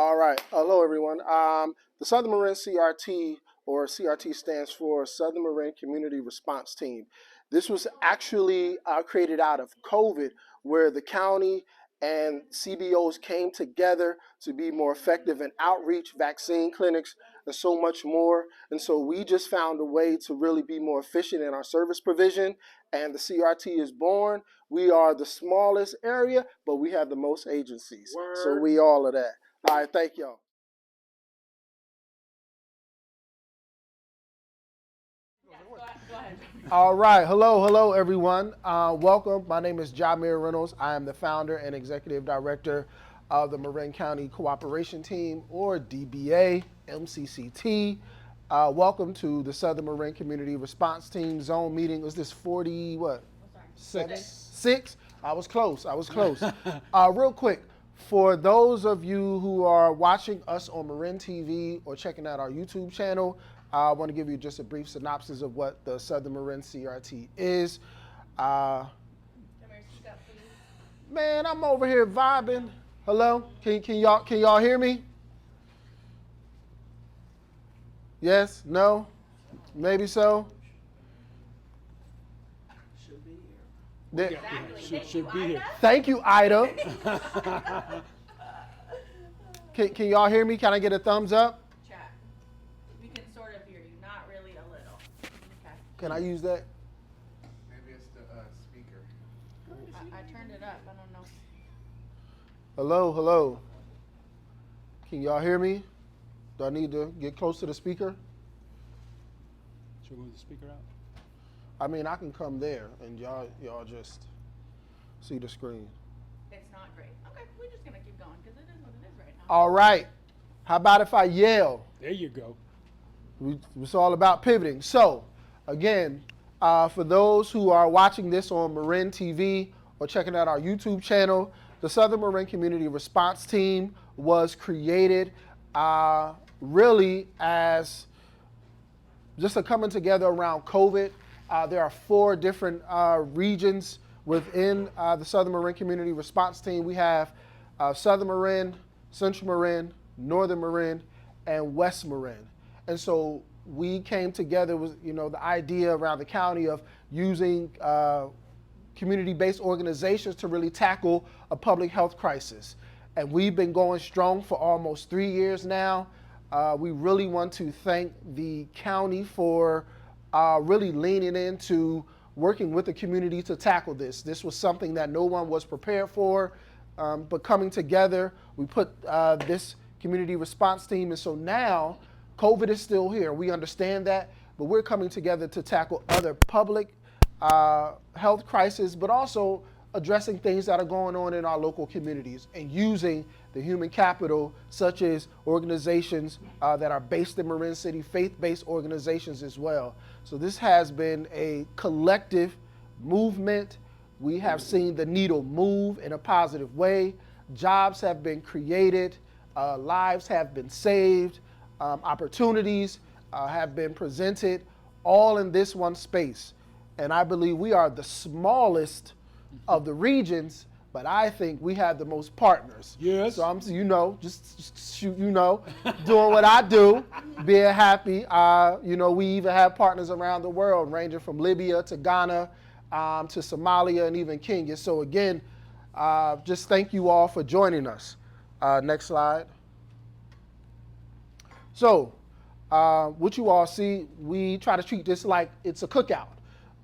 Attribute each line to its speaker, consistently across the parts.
Speaker 1: All right. Hello, everyone. The Southern Marin CRT, or CRT stands for Southern Marin Community Response Team. This was actually created out of COVID, where the county and CBOs came together to be more effective in outreach, vaccine clinics, and so much more. And so we just found a way to really be more efficient in our service provision, and the CRT is born. We are the smallest area, but we have the most agencies. Word. So we all of that. All right, thank y'all.
Speaker 2: Go ahead.
Speaker 1: All right, hello, everyone. Welcome. My name is Jahmeer. I am the founder and executive director of the Marin County Cooperation Team, or DBA, MCCT. Welcome to the Southern Marin Community Response Team Zone meeting. Was this 40, what? Six? I was close. Real quick, for those of you who are watching us on Marin TV or checking out our YouTube channel, I want to give you just a brief synopsis of what the Southern Marin CRT is.
Speaker 2: Jahmeer, speak up, please.
Speaker 1: Man, I'm over here vibing. Hello? Can y'all hear me? Yes? No? Maybe so?
Speaker 3: Should be here.
Speaker 2: Exactly.
Speaker 3: Should be here.
Speaker 1: Thank you, Ida. Can y'all hear me? Can I get a thumbs up?
Speaker 2: Chat. We can sort of hear you, not really a little. Okay.
Speaker 1: Can I use that?
Speaker 4: Maybe it's the speaker.
Speaker 2: I turned it up. I don't know.
Speaker 1: Hello. Can y'all hear me? Do I need to get close to the speaker?
Speaker 3: Should we move the speaker out?
Speaker 1: I mean, I can come there and y'all just see the screen.
Speaker 2: It's not great. Okay, we're just gonna keep going because it is what it is right now.
Speaker 1: All right. How about if I yell?
Speaker 3: There you go.
Speaker 1: It's all about pivoting. So, again, for those who are watching this on Marin TV or checking out our YouTube channel, the Southern Marin Community Response Team was created really as just a coming together around COVID. There are 4 different regions within the Southern Marin Community Response Team. We have Southern Marin, Central Marin, Northern Marin, and West Marin. And so we came together with, the idea around the county of using community-based organizations to really tackle a public health crisis. And we've been going strong for almost 3 years now. We really want to thank the county for really leaning into working with the community to tackle this. This was something that no one was prepared for, but coming together, we put this community response team. And so now COVID is still here. We understand that, but we're coming together to tackle other public health crises, but also addressing things that are going on in our local communities and using the human capital, such as organizations that are based in Marin City, faith-based organizations as well. So this has been a collective movement. We have seen the needle move in a positive way. Jobs have been created, lives have been saved, opportunities have been presented, all in this one space. And I believe we are the smallest of the regions, but I think we have the most partners.
Speaker 3: Yes.
Speaker 1: So I'm, just shoot, doing what I do, being happy. We even have partners around the world, ranging from Libya to Ghana, to Somalia and even Kenya. So again, just thank you all for joining us. Next slide. So, what you all see, we try to treat this like it's a cookout.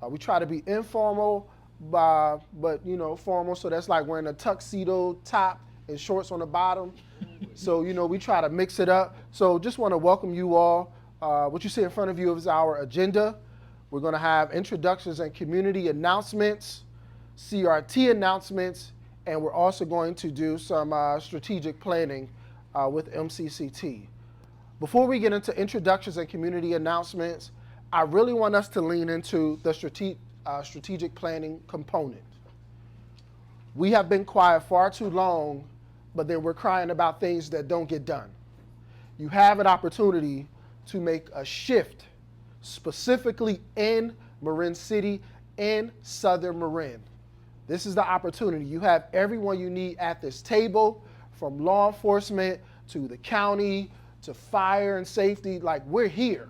Speaker 1: We try to be informal, but formal. So that's like wearing a tuxedo top and shorts on the bottom. So we try to mix it up. So just want to welcome you all. What you see in front of you is our agenda. We're going to have introductions and community announcements, CRT announcements, and we're also going to do some strategic planning with MCCT. Before we get into introductions and community announcements, I really want us to lean into the strategic planning component. We have been quiet far too long, but then we're crying about things that don't get done. You have an opportunity to make a shift, specifically in Marin City and Southern Marin. This is the opportunity. You have everyone you need at this table, from law enforcement to the county, to fire and safety. Like, we're here.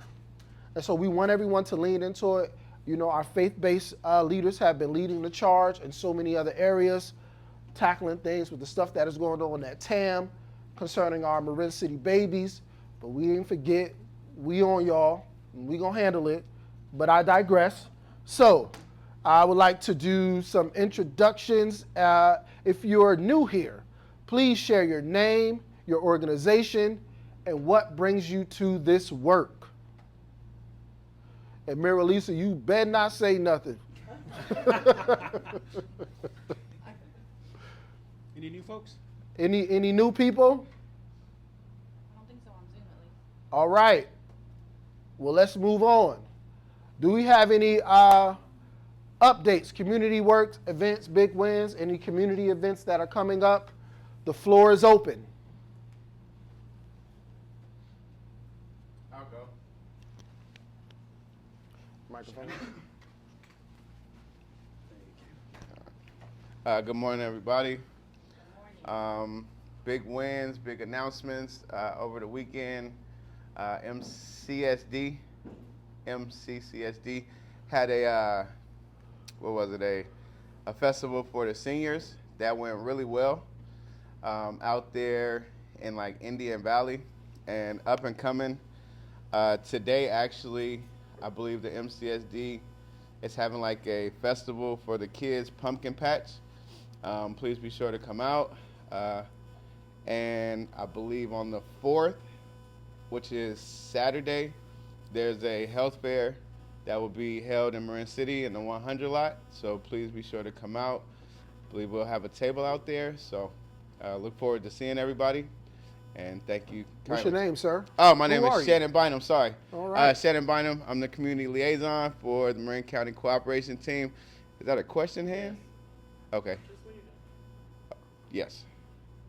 Speaker 1: And so we want everyone to lean into it. You know, our faith-based leaders have been leading the charge in so many other areas, tackling things with the stuff that is going on at TAM concerning our Marin City babies. But we didn't forget, we on y'all, and we gonna handle it. But I digress. So I would like to do some introductions. If you're new here, please share your name, your organization, and what brings you to this work. And Mary Lisa, you better not say nothing.
Speaker 3: Any new folks?
Speaker 1: Any new people?
Speaker 2: I don't think so on Zoom at least.
Speaker 1: All right. Well, let's move on. Do we have any updates, community works, events, big wins, any community events that are coming up? The floor is open.
Speaker 4: I'll go.
Speaker 1: Microphone.
Speaker 4: Good morning, everybody. Big wins, big announcements over the weekend. MCCT had a a festival for the seniors that went really well out there in like Indian Valley and up and coming. Today, actually, I believe the MCSD is having like a festival for the kids, pumpkin patch. Please be sure to come out. And I believe on the 4th, which is Saturday, there's a health fair that will be held in Marin City in the 100 lot. So please be sure to come out. I believe we'll have a table out there. So look forward to seeing everybody. And thank you.
Speaker 1: What's your name, sir?
Speaker 4: Oh, my name
Speaker 1: Who are
Speaker 4: is
Speaker 1: you?
Speaker 4: Shannon Bynum. Sorry.
Speaker 1: All right.
Speaker 4: Shannon Bynum. I'm the community liaison for the Marin County Cooperation Team. Is that a question, hand? Okay.
Speaker 5: Just so you know,
Speaker 4: Yes.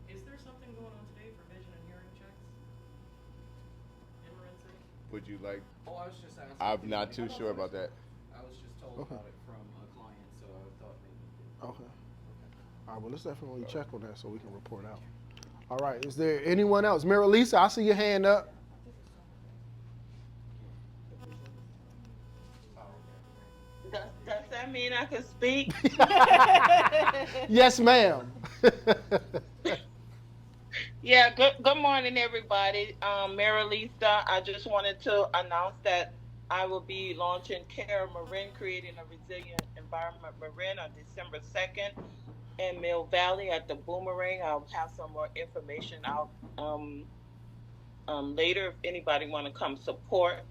Speaker 5: is there something going on today for vision and hearing checks in Marin City?
Speaker 4: Would you like?
Speaker 6: Oh, I was just asking.
Speaker 4: I'm not too sure about that.
Speaker 6: I was just told
Speaker 1: Okay.
Speaker 6: about it from a client, so I thought maybe.
Speaker 1: Okay. All right, well, let's definitely check on that so we can report out. All right, is there anyone else? Mary Lisa, I see your hand up.
Speaker 7: Does that mean I can speak?
Speaker 1: Yes, ma'am.
Speaker 7: Yeah, good morning, everybody. Mary Lisa, I just wanted to announce that I will be launching Care Marin, Creating a Resilient Environment Marin on December 2nd in Mill Valley at the Boomerang. I'll have some more information out later if anybody want to come support.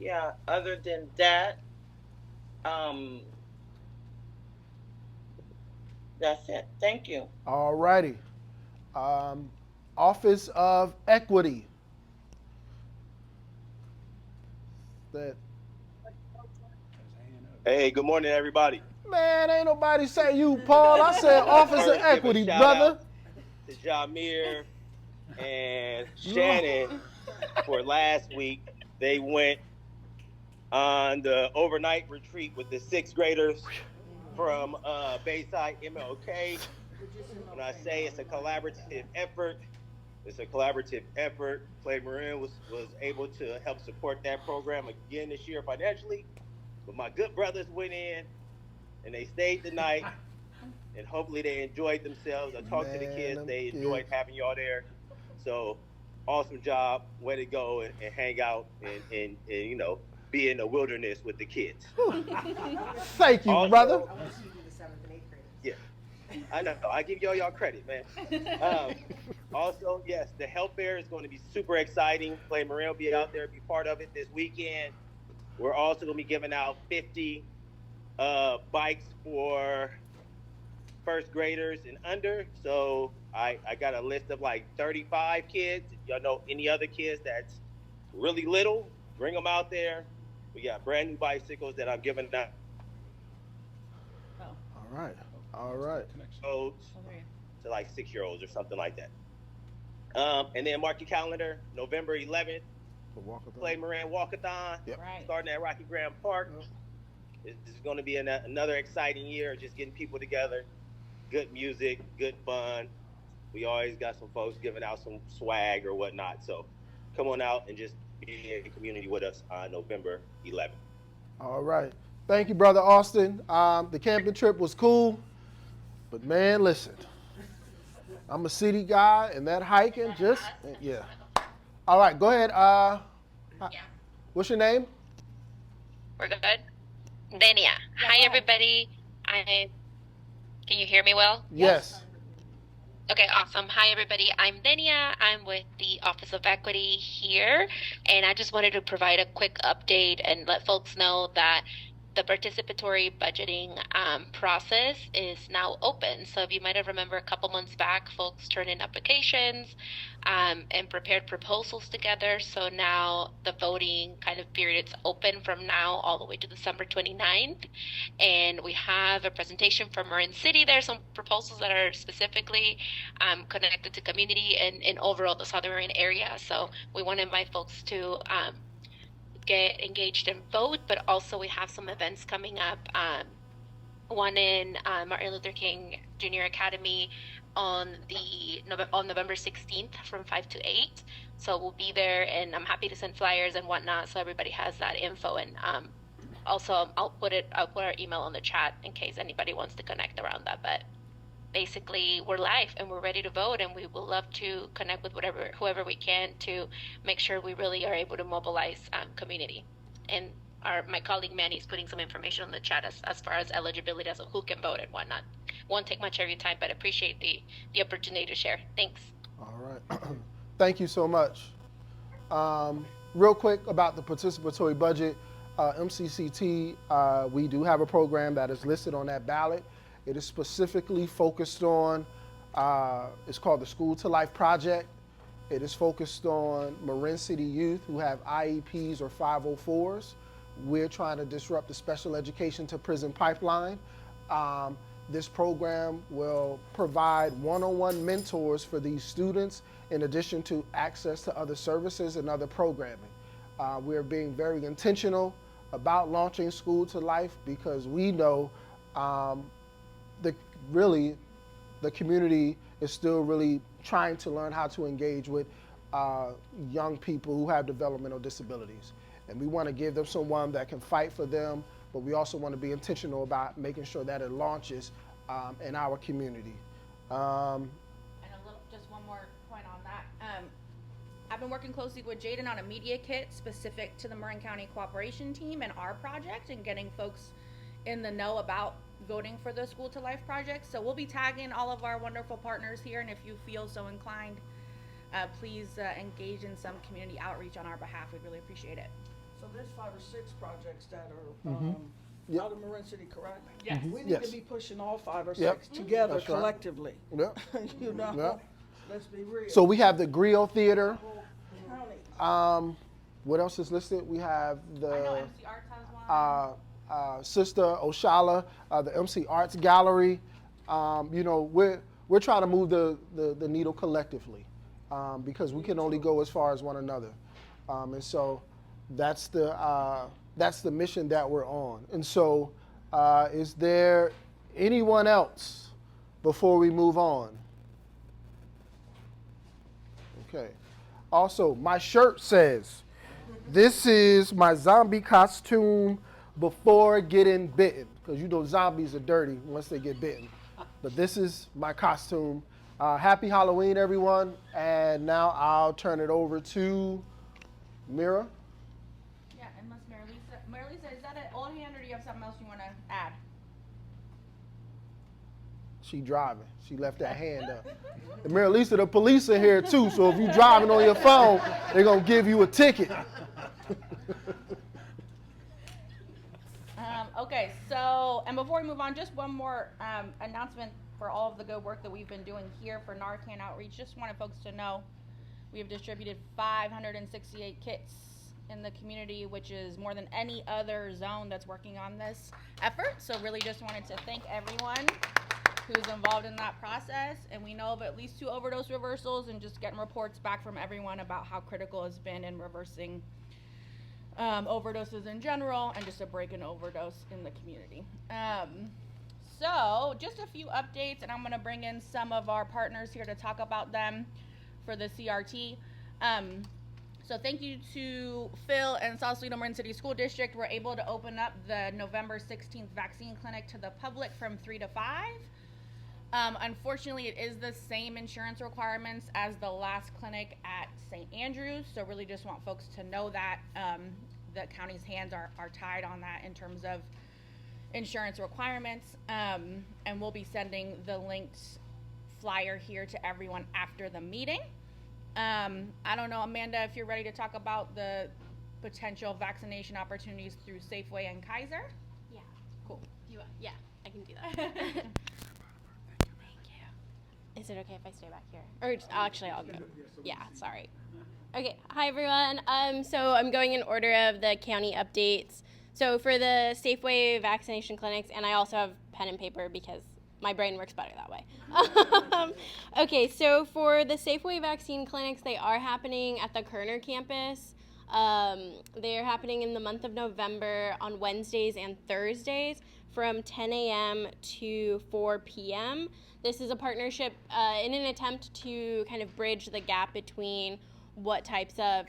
Speaker 7: Yeah, other than that, that's it. Thank you.
Speaker 1: All righty. Office of Equity. That,
Speaker 8: Hey, good morning, everybody.
Speaker 1: man, ain't nobody say you, Paul. I said Office of
Speaker 8: First, give a
Speaker 1: Equity,
Speaker 8: shout
Speaker 1: brother.
Speaker 8: out to Jahmeer and Shannon for last week. They went on the overnight retreat with the sixth graders from Bayside MLK. When I say it's a collaborative effort, it's a collaborative effort. Clay Marin was able to help support that program again this year financially. But my good brothers went in and they stayed the night, and hopefully they enjoyed themselves. I talked to the kids; they enjoyed having y'all there. So, awesome job, way to go and hang out and you know be in the wilderness with the kids.
Speaker 1: Thank you,
Speaker 8: Also-
Speaker 1: brother.
Speaker 8: Yeah, I know. I give y'all credit, man. Also, yes, the health fair is going to be super exciting. Clay Marin will be out there, be part of it this weekend. We're also going to be giving out 50 bikes for first graders and under. So I got a list of like 35 kids. If y'all know any other kids that's really little, bring them out there. We got brand new bicycles that I'm giving out
Speaker 1: All right. All right.
Speaker 3: Connection.
Speaker 8: to like 6-year-olds or something like that. And then mark your calendar, November 11th,
Speaker 1: The walkathon.
Speaker 8: Clay Marin Walkathon,
Speaker 1: Yep.
Speaker 2: Right.
Speaker 8: starting at Rocky Graham Park. This is going to be another exciting year, just getting people together, good music, good fun, We always got some folks giving out some swag or whatnot. So come on out and just be in the community with us on November 11th.
Speaker 1: All right. Thank you, Brother Austin. The camping trip was cool, but man, listen, I'm a city guy, and that hiking just, yeah. All right, go ahead. What's your name?
Speaker 9: We're good. Denia. Hi, everybody. Can you hear me well?
Speaker 1: Yes.
Speaker 9: Okay, awesome. Hi, everybody. I'm Denia. I'm with the Office of Equity here, and I just wanted to provide a quick update and let folks know that the participatory budgeting process is now open. So if you might have remembered a couple months back, folks turned in applications and prepared proposals together. So now the voting kind of period is open from now all the way to December 29th. And we have a presentation from Marin City. There's some proposals that are specifically connected to community and overall the Southern Marin area. So we want to invite folks to get engaged and vote, but also we have some events coming up. One in Martin Luther King Junior Academy on November 16th from 5 to 8. So we'll be there, and I'm happy to send flyers and whatnot, so everybody has that info. And also, I'll put our email on the chat in case anybody wants to connect around that. But basically, we're live and we're ready to vote, and we will love to connect with whoever we can to make sure we really are able to mobilize community. And my colleague Manny is putting some information on the chat as far as eligibility as to who can vote and whatnot. Won't take much of your time, but appreciate the opportunity to share. Thanks.
Speaker 1: All right. Thank you so much. Real quick about the participatory budget, MCCT, we do have a program that is listed on that ballot. It is specifically focused on, it's called the School to Life Project. It is focused on Marin City youth who have IEPs or 504s. We're trying to disrupt the special education to prison pipeline. This program will provide one-on-one mentors for these students in addition to access to other services and other programming. We're being very intentional about launching School to Life because we know the community is still really trying to learn how to engage with young people who have developmental disabilities. And we want to give them someone that can fight for them, but we also want to be intentional about making sure that it launches in our community.
Speaker 10: And just one more point on that. I've been working closely with Jaden on a media kit specific to the Marin County Cooperation Team and our project and getting folks in the know about voting for the School to Life project. So we'll be tagging all of our wonderful partners here, and if you feel so inclined, please engage in some community outreach on our behalf. We'd really appreciate it.
Speaker 5: So there's 5 or 6 projects that are
Speaker 1: Yep.
Speaker 5: out of Marin City, correct?
Speaker 10: Yes.
Speaker 5: We need
Speaker 1: Yes.
Speaker 5: to be pushing all 5 or 6
Speaker 1: Yep.
Speaker 5: together
Speaker 1: That's right.
Speaker 5: collectively.
Speaker 1: Yep.
Speaker 5: You know,
Speaker 1: Yep.
Speaker 5: let's be real.
Speaker 1: So we have the Griot Theater.
Speaker 5: County.
Speaker 1: What else is listed? We have
Speaker 10: I know
Speaker 1: the
Speaker 10: MC Arts has one.
Speaker 1: Sister Oshala, the MC Arts Gallery. We're trying to move the needle collectively because we can only go as far as one another, and so that's the mission that we're on. And so, is there anyone else before we move on? Okay. Also, my shirt says, "This is my zombie costume before getting bitten," because you know zombies are dirty once they get bitten. But this is my costume. Happy Halloween, everyone. And now I'll turn it over to Mira.
Speaker 10: Yeah, unless Mary Lisa, is that an old hand or do you have something else you want to add?
Speaker 1: She driving. She left that hand up. And Mary Lisa, the police are here too, so if you driving on your phone, they're going to give you a ticket.
Speaker 10: Okay, so, and before we move on, just one more announcement for all of the good work that we've been doing here for Narcan outreach. Just wanted folks to know we have distributed 568 kits in the community, which is more than any other zone that's working on this effort. So really just wanted to thank everyone who's involved in that process. And we know of at least 2 overdose reversals and just getting reports back from everyone about how critical it's been in reversing overdoses in general and just a break in overdose in the community. So, just a few updates, and I'm going to bring in some of our partners here to talk about them for the CRT. So thank you to Phil and Sausalito Marin City School District. We're able to open up the November 16th vaccine clinic to the public from 3 to 5. Unfortunately, it is the same insurance requirements as the last clinic at St. Andrews. So really just want folks to know that the county's hands are tied on that in terms of insurance requirements. And we'll be sending the linked flyer here to everyone after the meeting. I don't know, Amanda, if you're ready to talk about the potential vaccination opportunities through Safeway and Kaiser.
Speaker 11: Yeah.
Speaker 10: Cool.
Speaker 11: Yeah, I can do that. Thank you. Is it okay if I stay back here? Or actually, I'll go. Yeah, sorry. Okay, hi everyone. So I'm going in order of the county updates. So for the Safeway vaccination clinics, and I also have pen and paper because my brain works better that way. Okay, so for the Safeway vaccine clinics, they are happening at the Kerner campus. They are happening in the month of November on Wednesdays and Thursdays from 10 a.m. to 4 p.m. This is a partnership in an attempt to kind of bridge the gap between what types of...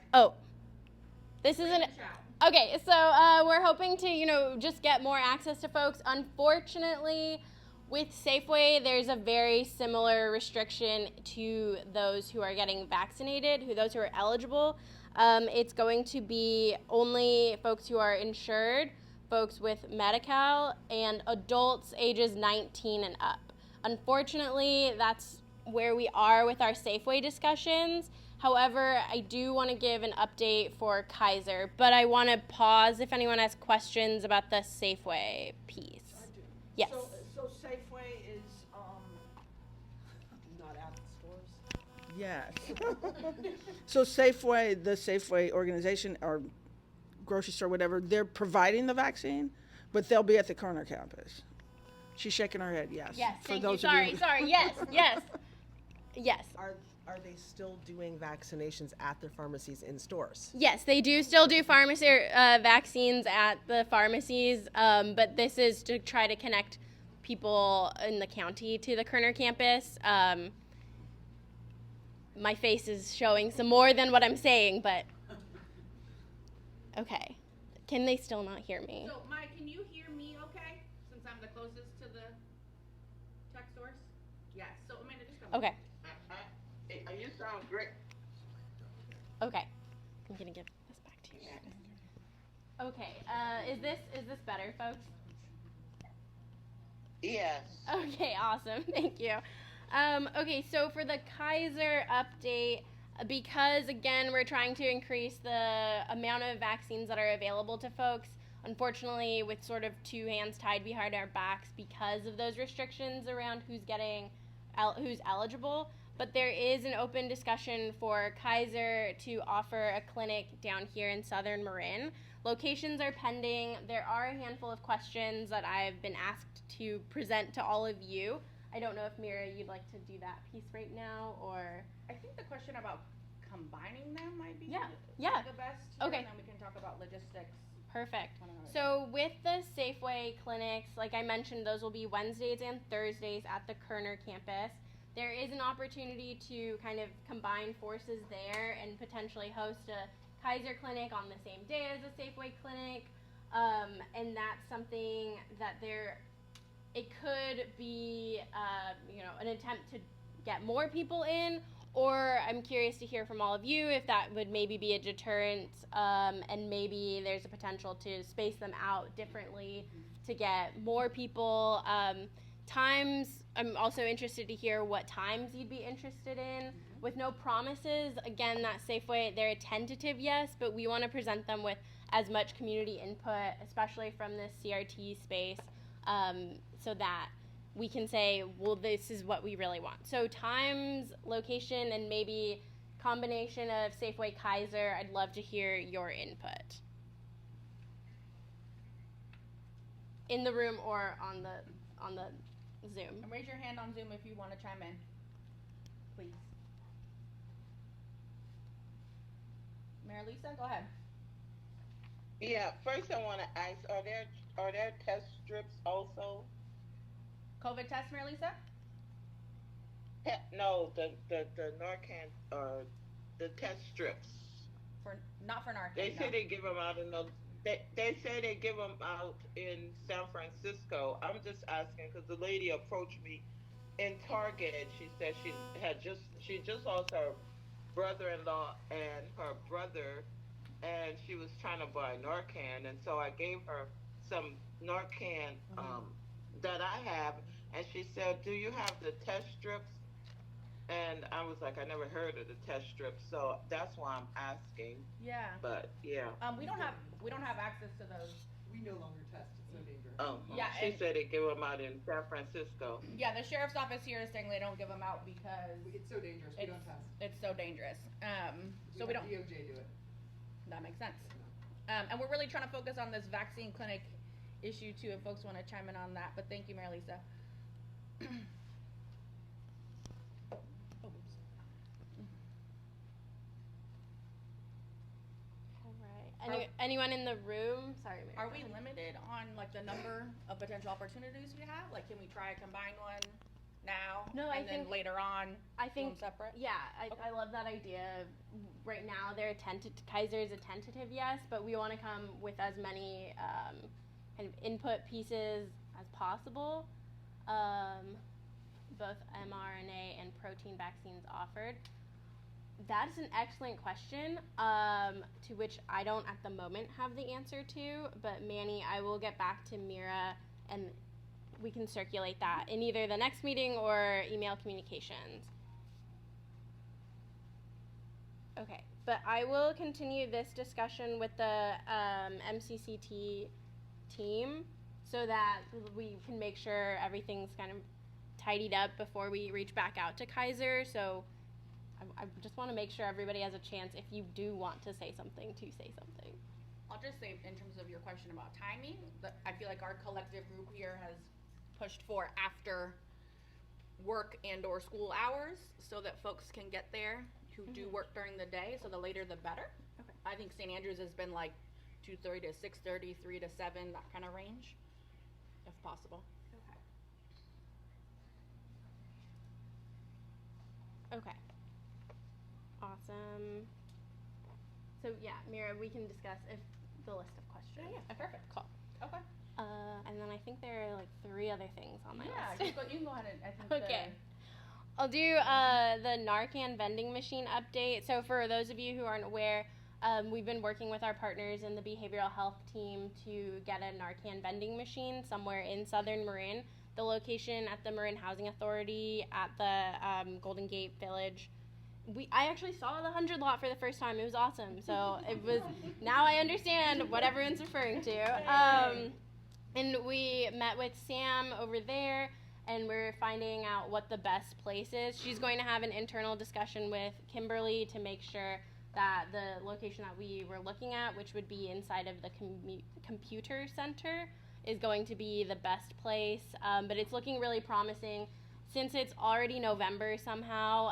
Speaker 11: Okay, so we're hoping to, just get more access to folks. Unfortunately, with Safeway, there's a very similar restriction to those who are getting vaccinated, those who are eligible. It's going to be only folks who are insured, folks with Medi-Cal, and adults ages 19 and up. Unfortunately, that's where we are with our Safeway discussions. However, I do want to give an update for Kaiser, but I want to pause if anyone has questions about the Safeway piece.
Speaker 5: I do.
Speaker 11: Yes.
Speaker 5: So Safeway is not out in stores? Yes. So Safeway, the Safeway organization or grocery store, whatever, they're providing the vaccine, but they'll be at the Kerner campus. She's shaking her head, yes.
Speaker 11: Yes,
Speaker 5: For
Speaker 11: thank
Speaker 5: those
Speaker 11: you.
Speaker 5: of
Speaker 11: Sorry, yes. Yes.
Speaker 12: Are they still doing vaccinations at their pharmacies in stores?
Speaker 11: Yes, they do still do pharmacy vaccines at the pharmacies, but this is to try to connect people in the county to the Kerner campus. My face is showing some more than what I'm saying, but okay. Can they still not hear me?
Speaker 10: So, Mike, can you hear me okay? Since I'm the closest to the tech source? Yes. So, Amanda, just go.
Speaker 11: Okay.
Speaker 7: You sound great.
Speaker 11: Okay. I'm gonna give this back to you. Okay. Is this better, folks?
Speaker 7: Yes.
Speaker 11: Okay, awesome. Thank you. Okay, so for the Kaiser update, because again, we're trying to increase the amount of vaccines that are available to folks, unfortunately, with sort of two hands tied behind our backs because of those restrictions around who's eligible. But there is an open discussion for Kaiser to offer a clinic down here in Southern Marin. Locations are pending. There are a handful of questions that I've been asked to present to all of you. I don't know if Mira, you'd like to do that piece right now, or...
Speaker 10: I think the question about combining them might be
Speaker 11: Yeah.
Speaker 10: the best.
Speaker 11: Okay.
Speaker 10: And then we can talk about logistics.
Speaker 11: Perfect. So with the Safeway clinics, like I mentioned, those will be Wednesdays and Thursdays at the Kerner campus. There is an opportunity to kind of combine forces there and potentially host a Kaiser clinic on the same day as a Safeway clinic. And that's something that it could be, an attempt to get more people in, or I'm curious to hear from all of you if that would maybe be a deterrent, and maybe there's a potential to space them out differently to get more people. Times, I'm also interested to hear what times you'd be interested in. With no promises, again, that Safeway, they're a tentative yes, but we want to present them with as much community input, especially from this CRT space, so that we can say, well, this is what we really want. So times, location, and maybe combination of Safeway Kaiser, I'd love to hear your input. In the room or on the Zoom.
Speaker 10: And raise your hand on Zoom if you want to chime in, please. Mayor Lisa, go ahead.
Speaker 7: Yeah, first I want to ask, are there test strips also?
Speaker 10: COVID test, Mary Lisa?
Speaker 7: No, the Narcan, the test strips.
Speaker 10: Not for Narcan.
Speaker 7: They say
Speaker 10: no.
Speaker 7: they give them out in the. They say they give them out in San Francisco. I'm just asking because the lady approached me in Target. She said she just lost her brother-in-law and her brother, and she was trying to buy Narcan, and so I gave her some Narcan that I have, and she said, "Do you have the test strips?" And I was like, I never heard of the test strips, so that's why I'm asking.
Speaker 10: Yeah.
Speaker 7: But yeah.
Speaker 10: We don't have access to those.
Speaker 6: We no longer test. It's so dangerous.
Speaker 7: Oh.
Speaker 10: Yeah.
Speaker 7: She said they give them out in San Francisco.
Speaker 10: Yeah, the sheriff's office here is saying they don't give them out because
Speaker 6: It's so dangerous. We don't test.
Speaker 10: it's so dangerous. So we don't.
Speaker 6: DOJ do it.
Speaker 10: That makes sense. And we're really trying to focus on this vaccine clinic issue too, if folks want to chime in on that. But thank you, Mary Lisa.
Speaker 11: Anyone in the room? Sorry, Mary.
Speaker 10: Are we limited on like the number of potential opportunities we have? Like, can we try a combined one now?
Speaker 11: No,
Speaker 10: and
Speaker 11: I
Speaker 10: then
Speaker 11: think
Speaker 10: later on.
Speaker 11: I think
Speaker 10: do them separate.
Speaker 11: Yeah, I love that idea. Right now, Kaiser is a tentative yes, but we want to come with as many kind of input pieces as possible. Both mRNA and protein vaccines offered. That's an excellent question, to which I don't at the moment have the answer to, but Manny, I will get back to Mira and we can circulate that in either the next meeting or email communications. Okay, but I will continue this discussion with the MCCT team so that we can make sure everything's kind of tidied up before we reach back out to Kaiser. So I just want to make sure everybody has a chance, if you do want to say something, to say something.
Speaker 10: I'll just say, in terms of your question about timing, that I feel like our collective group here has pushed for after work and or school hours so that folks can get there who do work during the day, so the later the better.
Speaker 11: Okay.
Speaker 10: I think St. Andrews has been like 2:30 to 6:30, 3 to 7, that kind of range, if possible.
Speaker 11: Okay. Awesome. So yeah, Mira, we can discuss if the list of questions.
Speaker 10: Yeah, perfect.
Speaker 11: Cool.
Speaker 10: Okay.
Speaker 11: And then I think there are like 3 other things on my list.
Speaker 10: Yeah, you can go ahead and I think
Speaker 11: Okay. I'll do the Narcan vending machine update. So for those of you who aren't aware, we've been working with our partners in the behavioral health team to get a Narcan vending machine somewhere in southern Marin. The location at the Marin Housing Authority at the Golden Gate Village. I actually saw the 100 lot for the first time. It was awesome. So it was, now I understand what everyone's referring to. And we met with Sam over there, and we're finding out what the best place is. She's going to have an internal discussion with Kimberly to make sure that the location that we were looking at, which would be inside of the computer center, is going to be the best place. But it's looking really promising. Since it's already November somehow,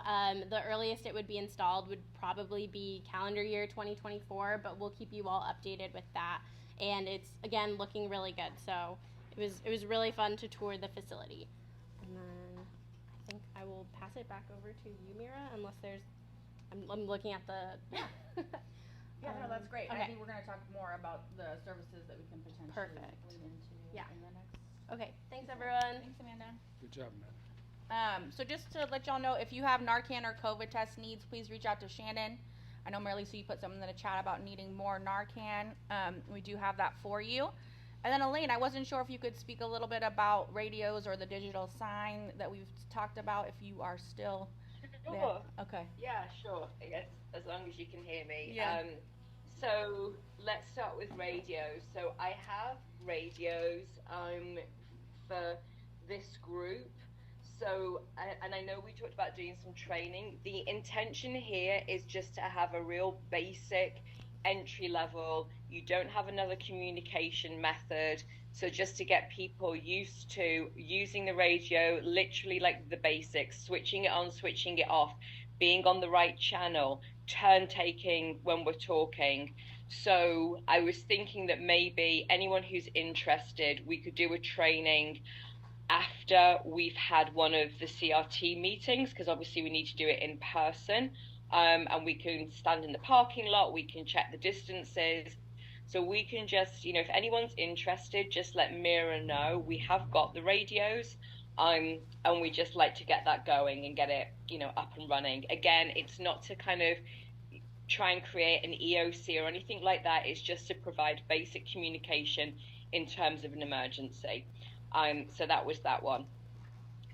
Speaker 11: the earliest it would be installed would probably be calendar year 2024, but we'll keep you all updated with that. And it's, again, looking really good. So it was really fun to tour the facility. And then I think I will pass it back over to you, Mira, unless there's, I'm looking at the...
Speaker 10: Yeah, no, that's great.
Speaker 11: Okay.
Speaker 10: I think we're going to talk more about the services that we can potentially
Speaker 11: Perfect.
Speaker 10: lean into
Speaker 11: Yeah.
Speaker 10: in the next.
Speaker 11: Okay, thanks everyone.
Speaker 10: Thanks, Amanda.
Speaker 3: Good job, man.
Speaker 10: So just to let y'all know, if you have Narcan or COVID test needs, please reach out to Shannon. I know, Mary Lisa, you put something in the chat about needing more Narcan. We do have that for you. And then Elaine, I wasn't sure if you could speak a little bit about radios or the digital sign that we've talked about, if you are still there.
Speaker 13: Sure.
Speaker 10: Okay.
Speaker 13: Yeah, sure. Yes, as long as you can hear me.
Speaker 10: Yeah.
Speaker 13: So let's start with radios. So I have radios for this group. So, and I know we talked about doing some training. The intention here is just to have a real basic entry level. You don't have another communication method. So just to get people used to using the radio, literally like the basics, switching it on, switching it off, being on the right channel, turn taking when we're talking. So I was thinking that maybe anyone who's interested, we could do a training after after we've had one of the CRT meetings, because obviously we need to do it in person, and we can stand in the parking lot, we can check the distances. So we can just, if anyone's interested, just let Mira know. We have got the radios, and we just like to get that going and get it, up and running. Again, it's not to kind of try and create an EOC or anything like that. It's just to provide basic communication in terms of an emergency. So that was that one.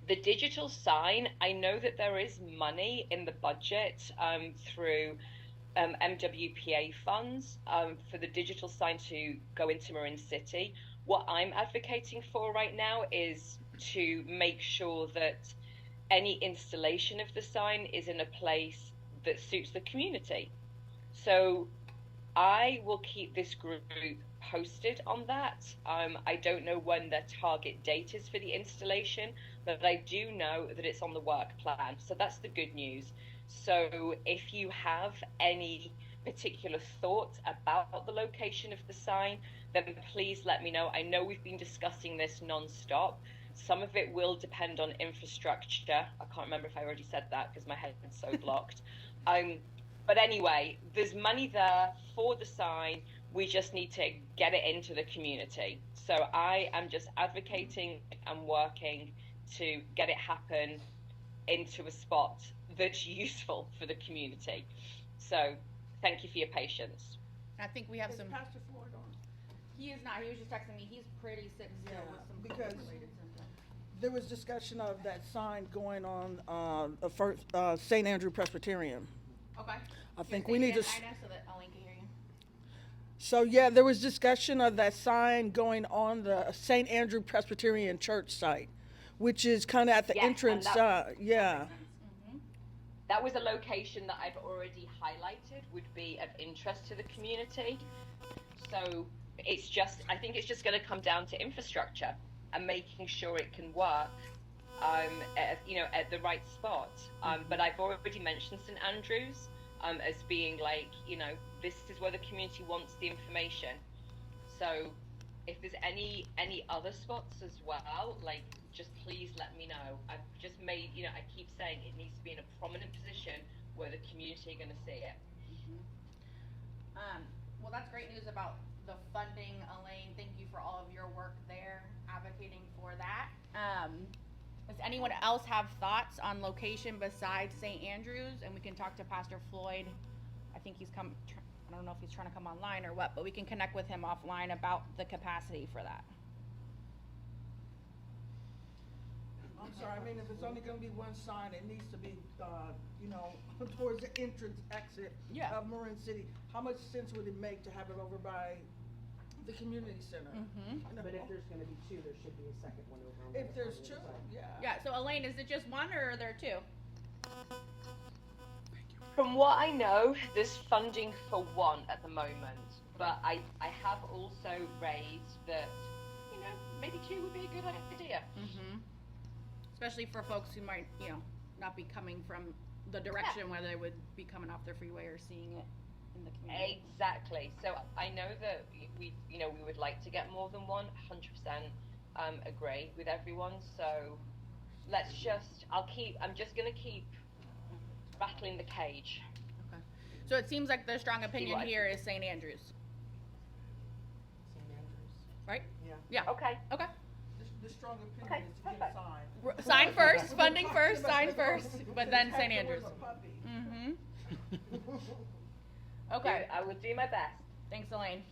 Speaker 13: The digital sign, I know that there is money in the budget through MWPA funds for the digital sign to go into Marin City. What I'm advocating for right now is to make sure that any installation of the sign is in a place that suits the community. So I will keep this group posted on that. I don't know when their target date is for the installation, but I do know that it's on the work plan. So that's the good news. So if you have any particular thoughts about the location of the sign, then please let me know. I know we've been discussing this non-stop. Some of it will depend on infrastructure. I can't remember if I already said that because my head is so blocked. But anyway, there's money there for the sign. We just need to get it into the community. So I am just advocating and working to get it happen into a spot that's useful for the community. So thank you for your patience.
Speaker 10: I think we have some.
Speaker 5: Pastor Floyd on?
Speaker 10: He is not. He was just texting me. He's pretty sick still with some
Speaker 5: because
Speaker 10: related symptoms.
Speaker 5: there was discussion of that sign going on St. Andrew Presbyterian.
Speaker 10: Okay.
Speaker 5: I think we need to.
Speaker 10: I know so that Elaine can hear you.
Speaker 5: So yeah, there was discussion of that sign going on the St. Andrew Presbyterian Church site, which is kind of at the entrance. Yeah.
Speaker 13: That was a location that I've already highlighted would be of interest to the community. So I think it's just going to come down to infrastructure and making sure it can work, at the right spot. But I've already mentioned St. Andrews as being this is where the community wants the information. So if there's any other spots as well, just please let me know. I've just made, I keep saying it needs to be in a prominent position where the community are going to see it.
Speaker 10: Well, that's great news about the funding, Elaine. Thank you for all of your work there, advocating for that. Does anyone else have thoughts on location besides St. Andrews? And we can talk to Pastor Floyd. I think he's come. I don't know if he's trying to come online or what, but we can connect with him offline about the capacity for that.
Speaker 5: I'm sorry, I mean, if it's only gonna be one sign, it needs to be, towards the entrance exit of Marin City. How much sense would it make to have it over by the community center?
Speaker 12: But if there's gonna be two, there should be a second one over on the
Speaker 5: If there's two, yeah.
Speaker 10: Yeah, so Elaine, is it just one or are there two?
Speaker 13: From what I know, there's funding for one at the moment, but I have also raised that, maybe two would be a good idea.
Speaker 10: Especially for folks who might, not be coming from the direction where they would be coming off their freeway or seeing it in the community.
Speaker 13: Exactly. So I know that we would like to get more than one. 100% agree with everyone. So I'm just gonna keep rattling the cage.
Speaker 10: Okay. So it seems like the strong opinion here is St. Andrews.
Speaker 12: St. Andrews.
Speaker 10: Right?
Speaker 12: Yeah.
Speaker 10: Yeah.
Speaker 13: Okay.
Speaker 10: Okay.
Speaker 5: The strong opinion is to get a sign.
Speaker 10: Sign first, funding first, sign first, but then St. Andrews. Okay.
Speaker 13: I will do my best.
Speaker 10: Thanks, Elaine.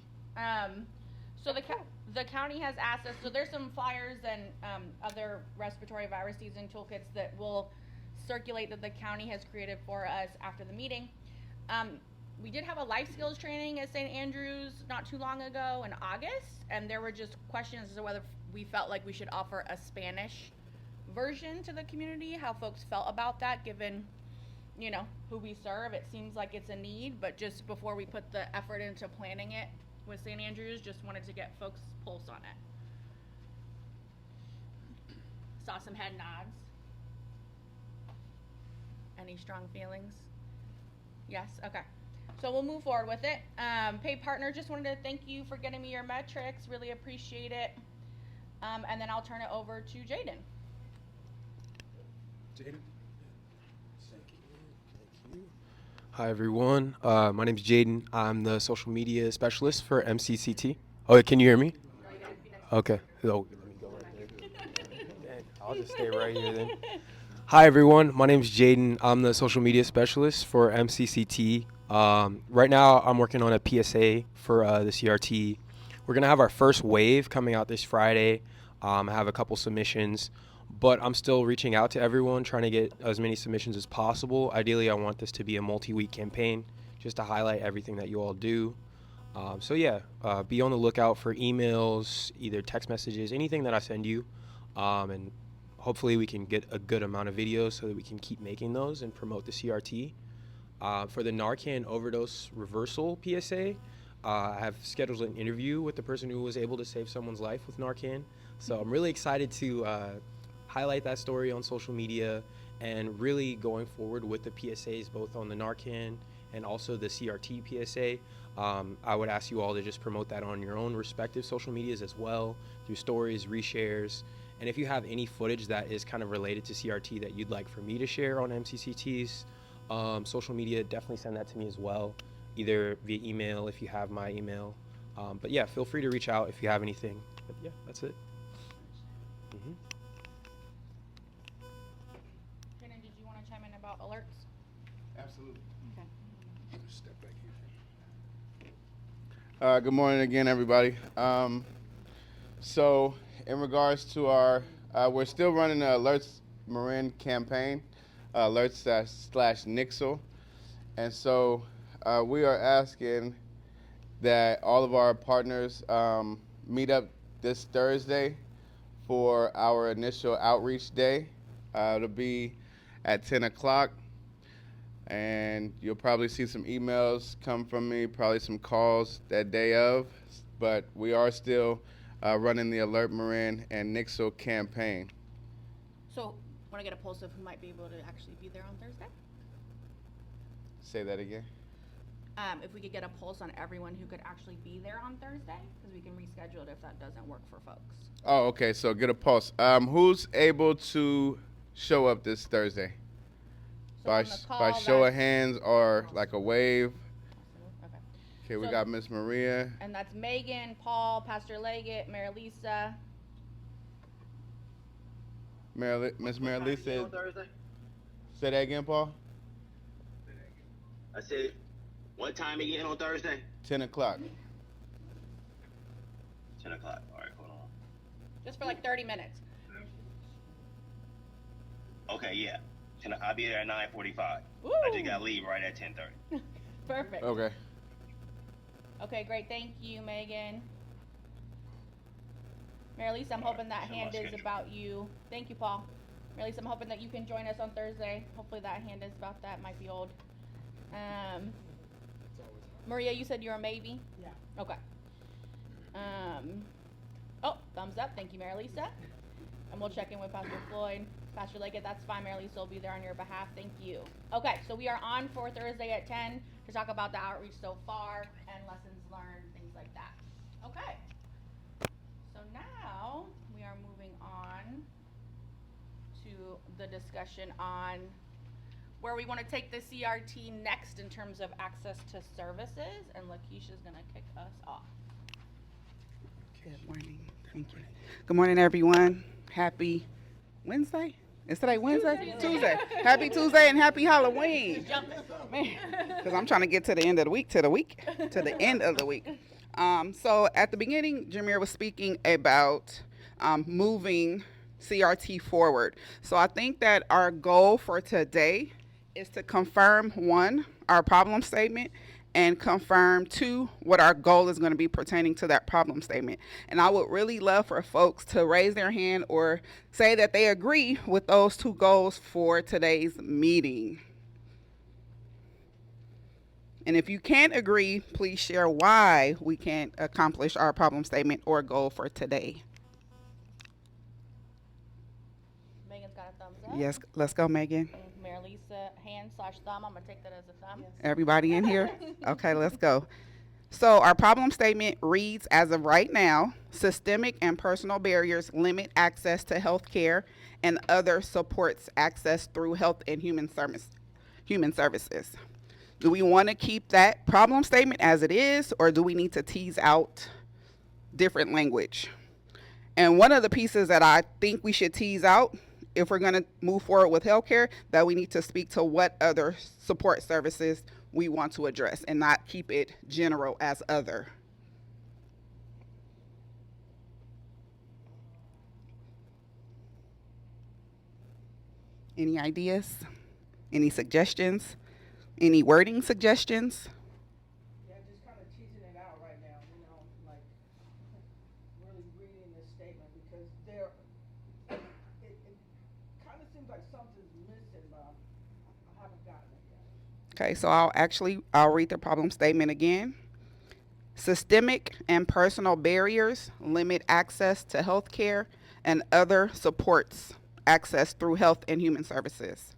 Speaker 10: So the county has asked us, so there's some flyers and other respiratory virus season toolkits that will circulate that the county has created for us after the meeting. We did have a life skills training at St. Andrews not too long ago in August, and there were just questions as to whether we felt like we should offer a Spanish version to the community, how folks felt about that given, who we serve. It seems like it's a need, but just before we put the effort into planning it with St. Andrews, just wanted to get folks' pulse on it. Saw some head nods. Any strong feelings? Yes? Okay. So we'll move forward with it. Paid partner, just wanted to thank you for getting me your metrics. Really appreciate it. And then I'll turn it over to Jaden.
Speaker 3: Jaden.
Speaker 14: Hi everyone, my name's Jaden. I'm the social media specialist for MCCT. Oh, can you hear me? Okay. Oh, let me go right there. Dang, I'll just stay right here then. Hi everyone, my name's Jaden. I'm the social media specialist for MCCT. Right now I'm working on a PSA for the CRT. We're gonna have our first wave coming out this Friday. I have a couple submissions, but I'm still reaching out to everyone, trying to get as many submissions as possible. Ideally, I want this to be a multi-week campaign just to highlight everything that you all do. So yeah, be on the lookout for emails, either text messages, anything that I send you. And hopefully we can get a good amount of videos so that we can keep making those and promote the CRT. For the Narcan overdose reversal PSA, I have scheduled an interview with the person who was able to save someone's life with Narcan. So I'm really excited to highlight that story on social media and really going forward with the PSAs both on the Narcan and also the CRT PSA. I would ask you all to just promote that on your own respective social medias as well, through stories, reshares, and if you have any footage that is kind of related to CRT that you'd like for me to share on MCCT's social media, definitely send that to me as well, either via email if you have my email. But yeah, feel free to reach out if you have anything. But yeah, that's it.
Speaker 10: Shannon, did you want to chime in about alerts?
Speaker 4: Absolutely.
Speaker 10: Okay.
Speaker 3: Step back here.
Speaker 4: Good morning again, everybody. So in regards to our, we're still running the Alerts Marin campaign, alerts/Nixle. And so we are asking that all of our partners meet up this Thursday for our initial outreach day. It'll be at 10 o'clock. And you'll probably see some emails come from me, probably some calls that day of. But we are still running the Alert Marin and Nixle campaign.
Speaker 10: So, want to get a pulse of who might be able to actually be there on Thursday?
Speaker 4: Say that again.
Speaker 10: If we could get a pulse on everyone who could actually be there on Thursday, because we can reschedule it if that doesn't work for folks.
Speaker 4: Oh, okay. So get a pulse. Who's able to show up this Thursday? By show of hands or like a wave?
Speaker 10: Okay.
Speaker 4: Okay, we
Speaker 10: So-
Speaker 4: got Miss Maria.
Speaker 10: And that's Megan, Paul, Pastor Leggett, Mary Lisa.
Speaker 4: Miss Mary Lisa.
Speaker 8: Thursday?
Speaker 4: Say that again, Paul?
Speaker 8: I said, what time again on Thursday?
Speaker 4: 10 o'clock.
Speaker 8: 10 o'clock. All right, hold on.
Speaker 10: Just for like 30 minutes.
Speaker 8: Okay, yeah. I'll be there at 9:45.
Speaker 10: Woo!
Speaker 8: I just got to leave right at 10:30.
Speaker 10: Perfect.
Speaker 4: Okay.
Speaker 10: Okay, great. Thank you, Megan. Mary Lisa, I'm hoping that
Speaker 8: so
Speaker 10: hand
Speaker 8: much
Speaker 10: is
Speaker 8: schedule.
Speaker 10: about you. Thank you, Paul. Mary Lisa, I'm hoping that you can join us on Thursday. Hopefully that hand is about that. Might be old. Maria, you said you're a maybe?
Speaker 6: Yeah.
Speaker 10: Okay. Oh, thumbs up. Thank you, Mary Lisa. And we'll check in with Pastor Floyd. Pastor Leggett, that's fine. Mary Lisa will be there on your behalf. Thank you. Okay, so we are on for Thursday at 10 to talk about the outreach so far and lessons learned, things like that. Okay. So now we are moving on to the discussion on where we want to take the CRT next in terms of access to services, and Lakeisha's going to kick us off.
Speaker 15: Good morning. Thank you. Good morning, everyone. Happy Wednesday? Is today Wednesday? Tuesday. Happy Tuesday and happy Halloween. Because I'm trying to get to the end of the week, to the end of the week. So at the beginning, Jahmeer was speaking about moving CRT forward. So I think that our goal for today is to confirm, one, our problem statement, and confirm, two, what our goal is going to be pertaining to that problem statement. And I would really love for folks to raise their hand or say that they agree with those two goals for today's meeting. And if you can't agree, please share why we can't accomplish our problem statement or goal for today.
Speaker 10: Megan's got a thumbs up.
Speaker 15: Yes, let's go, Megan.
Speaker 10: And Mary Lisa, hand/thumb. I'm going to take that as a thumb.
Speaker 15: Everybody in here? Okay, let's go. So our problem statement reads, as of right now, systemic and personal barriers limit access to health care and other supports accessed through health and human services. Do we want to keep that problem statement as it is, or do we need to tease out different language? And one of the pieces that I think we should tease out, if we're going to move forward with healthcare, that we need to speak to what other support services we want to address and not keep it general as other. Any ideas? Any suggestions? Any wording suggestions?
Speaker 5: Yeah, just kind of teasing it out right now, you know, like really reading this statement because it kind of seems like something's missing, but I haven't gotten it yet.
Speaker 15: Okay, so I'll read the problem statement again. Systemic and personal barriers limit access to health care and other supports accessed through health and human services.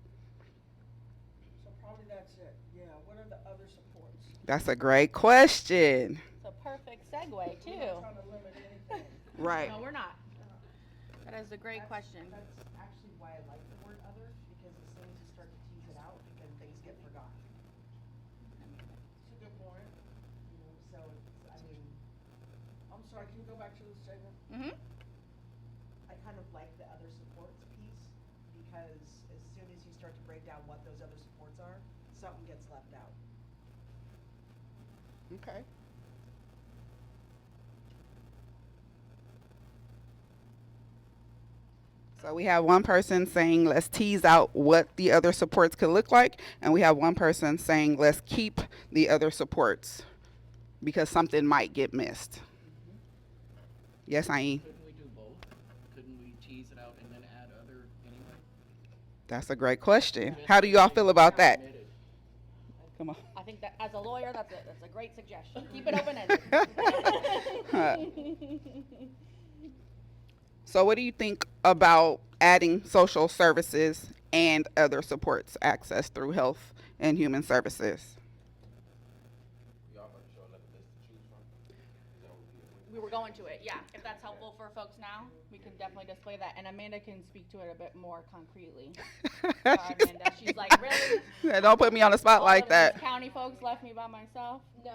Speaker 5: So probably that's it. Yeah, what are the other supports?
Speaker 15: That's a great question.
Speaker 10: It's a perfect segue,
Speaker 5: We're not
Speaker 10: too.
Speaker 5: trying to limit anything.
Speaker 15: Right.
Speaker 10: No, we're not. That is a great question.
Speaker 12: That's actually why I like the word other, because as soon as you start to tease it out, then things get forgotten.
Speaker 5: It's a good point.
Speaker 12: You know, so I mean,
Speaker 5: I'm sorry, can you go back to the statement?
Speaker 10: Mm-hmm.
Speaker 12: I kind of like the other supports piece because as soon as you start to break down what those other supports are, something gets left out.
Speaker 15: Okay. So we have one person saying let's tease out what the other supports could look like, and we have one person saying let's keep the other supports because something might get missed. Yes, Ayin?
Speaker 16: Couldn't we do both? Couldn't we tease it out and then add other anyway?
Speaker 15: That's a great question. How do you all feel about that? Come on.
Speaker 10: I think that as a lawyer, that's a great suggestion. Keep it open-ended.
Speaker 15: So what do you think about adding social services and other supports access through health and human services?
Speaker 10: We were going to it, yeah. If that's helpful for folks now, we can definitely display that. And Amanda can speak to it a bit more concretely. Amanda, she's like, really?
Speaker 15: Yeah, don't put me on the spot
Speaker 10: All
Speaker 15: like
Speaker 10: of
Speaker 15: that.
Speaker 10: these county folks left me by myself.
Speaker 11: No,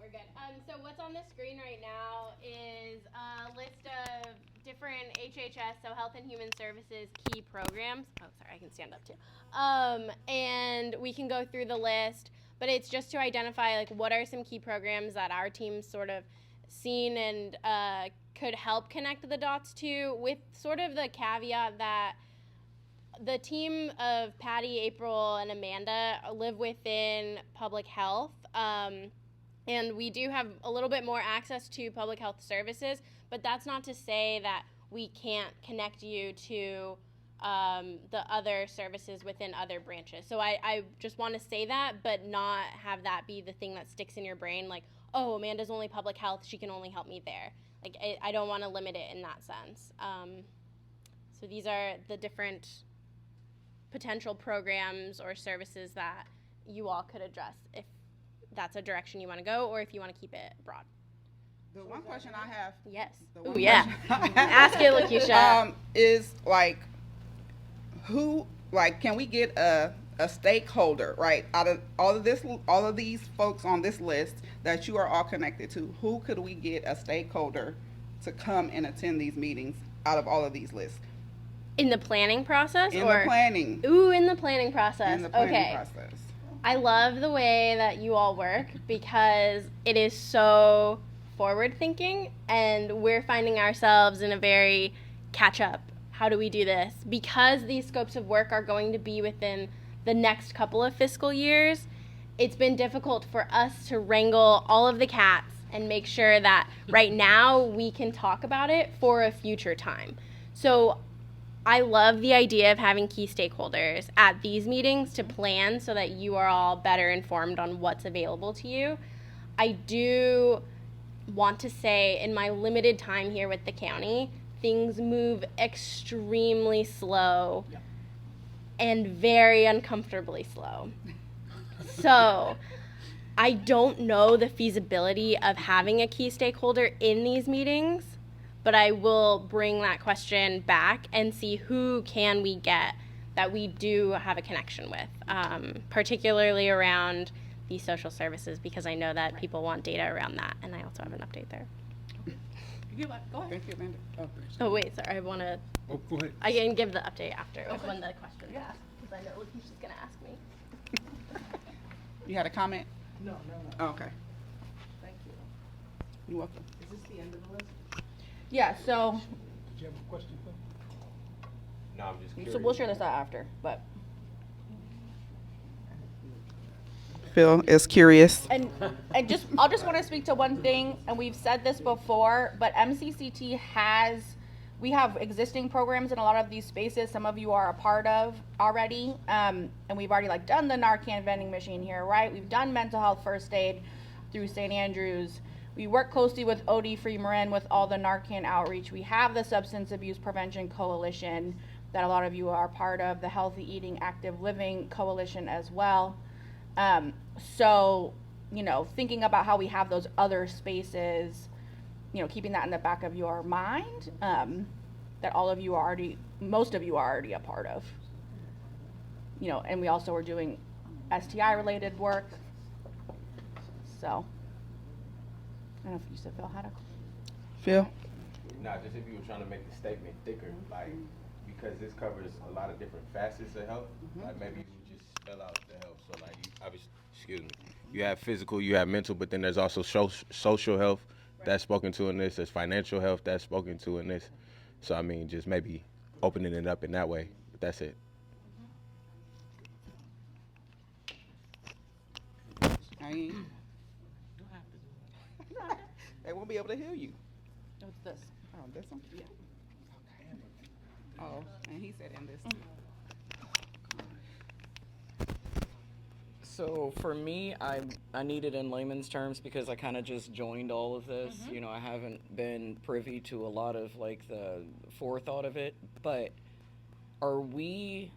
Speaker 11: we're good. So what's on the screen right now is a list of different HHS, so Health and Human Services key programs. Oh, sorry, I can stand up too. And we can go through the list, but it's just to identify like what are some key programs that our team's sort of seen and could help connect the dots to, with sort of the caveat that the team of Patty, April, and Amanda live within public health. And we do have a little bit more access to public health services, but that's not to say that we can't connect you to the other services within other branches. So I just want to say that, but not have that be the thing that sticks in your brain, like, oh, Amanda's only public health, she can only help me there. Like, I don't want to limit it in that sense. So these are the different potential programs or services that you all could address if that's a direction you want to go, or if you want to keep it broad.
Speaker 15: The one question I have.
Speaker 11: Yes.
Speaker 15: Oh
Speaker 11: yeah. Ask it, Lakeisha.
Speaker 15: Is like, can we get a stakeholder, right? Out of all of these folks on this list that you are all connected to, who could we get a stakeholder to come and attend these meetings out of all of these lists?
Speaker 11: In the planning process?
Speaker 15: In the planning.
Speaker 11: Ooh, in the planning process.
Speaker 15: In the planning
Speaker 11: okay.
Speaker 15: process.
Speaker 11: I love the way that you all work because it is so forward thinking, and we're finding ourselves in a very catch up. How do we do this? Because these scopes of work are going to be within the next couple of fiscal years, it's been difficult for us to wrangle all of the cats and make sure that right now we can talk about it for a future time. So I love the idea of having key stakeholders at these meetings to plan so that you are all better informed on what's available to you. I do want to say, in my limited time here with the county, things move extremely slow and very uncomfortably slow. So I don't know the feasibility of having a key stakeholder in these meetings, but I will bring that question back and see who can we get that we do have a connection with, particularly around the social services, because I know that people want data around that, and I also have an update there.
Speaker 5: Go ahead.
Speaker 15: Thank you, Amanda.
Speaker 11: Oh wait, sorry, I want to.
Speaker 3: Oh, go ahead.
Speaker 11: I can give the update after when the question's asked, because I know she's gonna ask me.
Speaker 15: You had a comment?
Speaker 12: No.
Speaker 15: Oh, okay.
Speaker 12: Thank you.
Speaker 15: You're welcome.
Speaker 12: Is this the end of the list?
Speaker 5: Yeah, so,
Speaker 3: Did you have a question, Phil?
Speaker 14: No, I'm just curious.
Speaker 5: so we'll share this out after, but.
Speaker 15: Phil is curious.
Speaker 10: And I'll just want to speak to one thing, and we've said this before, but MCCT we have existing programs in a lot of these spaces. Some of you are a part of already, and we've already done the Narcan vending machine here, right? We've done mental health first aid through St. Andrews. We work closely with OD Free Marin with all the Narcan outreach. We have the Substance Abuse Prevention Coalition that a lot of you are part of, the Healthy Eating Active Living Coalition as well. So, thinking about how we have those other spaces, keeping that in the back of your mind, that most of you are already a part of. And we also are doing STI related work. So, I don't know if you said Phil had a.
Speaker 15: Phil?
Speaker 14: Nah, just if you were trying to make the statement thicker, because this covers a lot of different facets of health, maybe you would just spell out the health. So you have physical, you have mental, but then there's also social health that's spoken to in this. There's financial health that's spoken to in this. So just maybe opening it up in that way. But that's it.
Speaker 15: They won't be able to hear you.
Speaker 5: What's this?
Speaker 15: Oh, this one? Yeah. Okay. Oh, and he said in this.
Speaker 16: So for me, I need it in layman's terms because I kind of just joined all of this. I haven't been privy to a lot of the forethought of it. But are we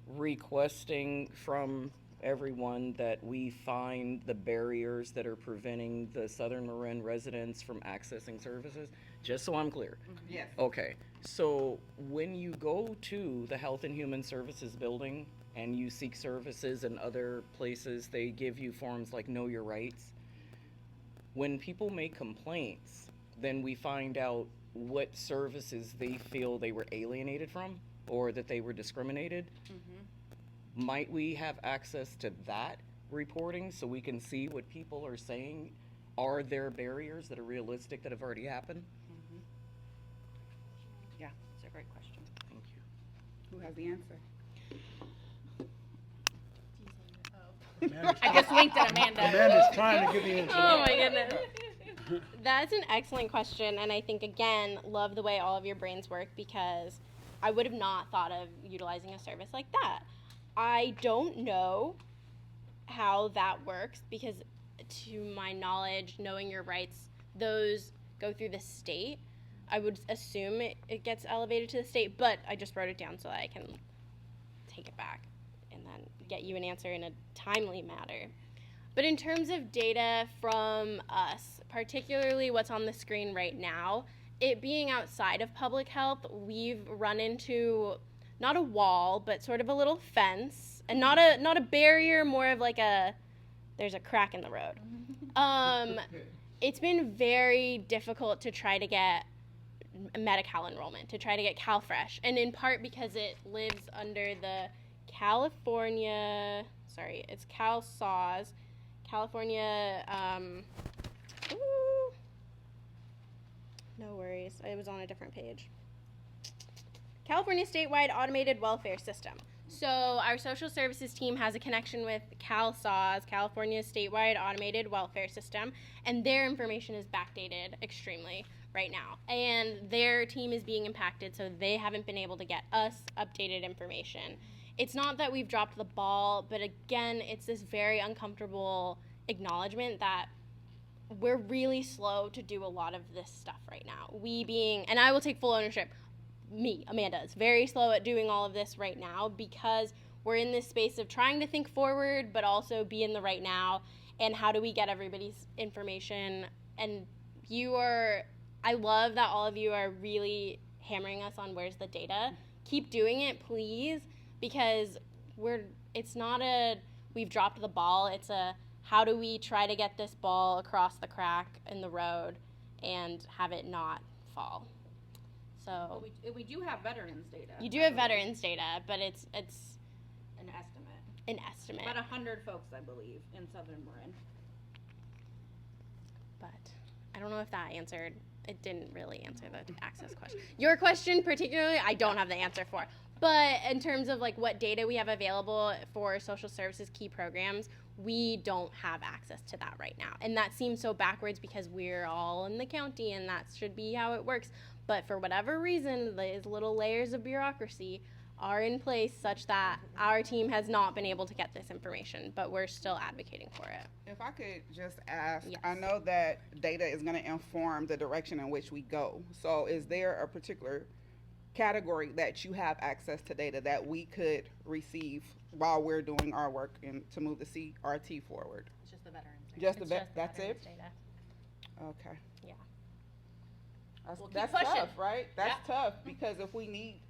Speaker 16: requesting from everyone that we find the barriers that are preventing the Southern Marin residents from accessing services? Just so I'm clear.
Speaker 15: Yes.
Speaker 16: Okay. So when you go to the Health and Human Services building and you seek services in other places, they give you forms like Know Your Rights. When people make complaints, then we find out what services they feel they were alienated from or that they were discriminated. Might we have access to that reporting so we can see what people are saying? Are there barriers that are realistic that have already happened?
Speaker 5: Yeah, it's a great question.
Speaker 16: Thank you.
Speaker 15: Who has the answer?
Speaker 10: I just winked at Amanda.
Speaker 3: Amanda's trying to get the answer.
Speaker 11: Oh my goodness. That's an excellent question, and I think, again, love the way all of your brains work, because I would have not thought of utilizing a service like that. I don't know how that works, because to my knowledge, Knowing Your Rights, those go through the state. I would assume it gets elevated to the state, but I just wrote it down so that I can take it back and then get you an answer in a timely manner. But in terms of data from us, particularly what's on the screen right now, it being outside of public health, we've run into not a wall, but sort of a little fence, and not a barrier, more of there's a crack in the road. It's been very difficult to try to get Medi-Cal enrollment, to try to get CalFresh, and in part because it lives under the it's CalSAWS, California, no worries, it was on a different page. California Statewide Automated Welfare System. So our social services team has a connection with CalSAWS, California Statewide Automated Welfare System, and their information is backdated extremely right now. And their team is being impacted, so they haven't been able to get us updated information. It's not that we've dropped the ball, but again, it's this very uncomfortable acknowledgement that we're really slow to do a lot of this stuff right now. And I will take full ownership, me, Amanda, is very slow at doing all of this right now because we're in this space of trying to think forward, but also be in the right now, and how do we get everybody's information. And you are I love that all of you are really hammering us on where's the data. Keep doing it, please, because it's not we've dropped the ball. It's how do we try to get this ball across the crack in the road and have it not fall. So
Speaker 10: we do have veterans data.
Speaker 11: you do have veterans data, but it's
Speaker 10: an estimate.
Speaker 11: An estimate.
Speaker 10: About 100 folks, I believe, in Southern Marin.
Speaker 11: But I don't know if that answered. It didn't really answer the access question. Your question particularly, I don't have the answer for. But in terms of like what data we have available for social services key programs, we don't have access to that right now. And that seems so backwards because we're all in the county and that should be how it works. But for whatever reason, these little layers of bureaucracy are in place such that our team has not been able to get this information, but we're still advocating for it.
Speaker 15: If I could just ask,
Speaker 11: Yes.
Speaker 15: I know that data is going to inform the direction in which we go. So is there a particular category that you have access to data that we could receive while we're doing our work and to move the CRT forward?
Speaker 10: It's just the veterans.
Speaker 15: Just
Speaker 11: It's
Speaker 15: the
Speaker 11: just the
Speaker 15: that's
Speaker 11: veterans
Speaker 15: it?
Speaker 11: data.
Speaker 15: Okay.
Speaker 11: Yeah.
Speaker 10: We'll keep
Speaker 15: That's
Speaker 10: pushing.
Speaker 15: tough, right? That's tough because if we need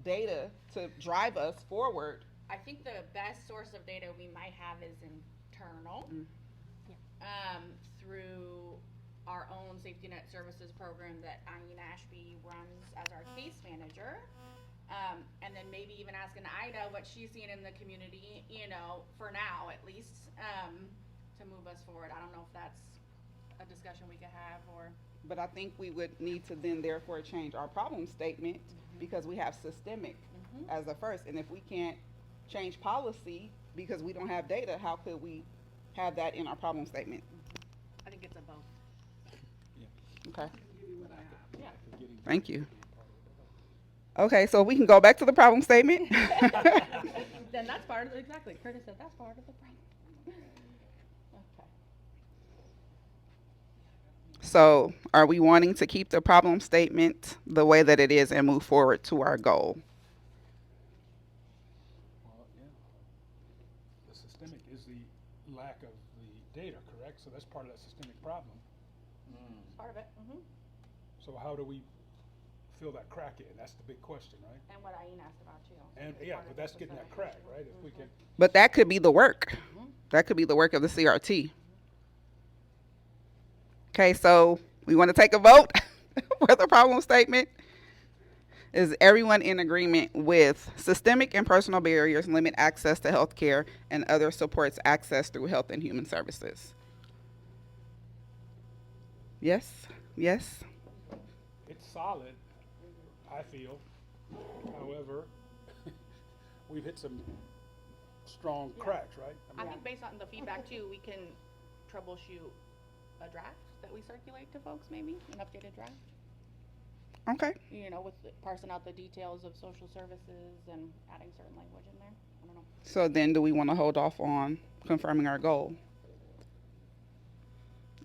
Speaker 15: data to drive us forward.
Speaker 10: I think the best source of data we might have is internal, through our own safety net services program that Eileen Ashby runs as our case manager. And then maybe even asking Ida what she's seeing in the community, for now at least, to move us forward. I don't know if that's a discussion we could have or.
Speaker 15: But I think we would need to then therefore change our problem statement because we have systemic as a first. And if we can't change policy because we don't have data, how could we have that in our problem statement?
Speaker 10: I think it's a both.
Speaker 15: Okay.
Speaker 10: Yeah.
Speaker 15: Thank you. Okay, so we can go back to the problem statement.
Speaker 10: Then that's part of exactly. Curtis said that's part of the problem. Okay.
Speaker 15: So are we wanting to keep the problem statement the way that it is and move forward to our goal?
Speaker 3: Well, yeah. The systemic is the lack of the data, correct? So that's part of that systemic problem.
Speaker 10: Part of it.
Speaker 3: So how do we fill that crack in? That's the big question, right?
Speaker 10: And what Aine asked about too.
Speaker 3: And yeah, but that's getting that crack, right? If we can.
Speaker 15: But that could be the work. That could be the work of the CRT. Okay, so we want to take a vote for the problem statement. Is everyone in agreement with systemic and personal barriers limit access to health care and other supports access through health and human services? Yes? Yes?
Speaker 3: It's solid, I feel. However, we've hit some strong cracks, right?
Speaker 10: I think based on the feedback too, we can troubleshoot a draft that we circulate to folks, maybe an updated draft.
Speaker 15: Okay.
Speaker 10: With parsing out the details of social services and adding certain language in there. I don't know.
Speaker 15: So then do we want to hold off on confirming our goal?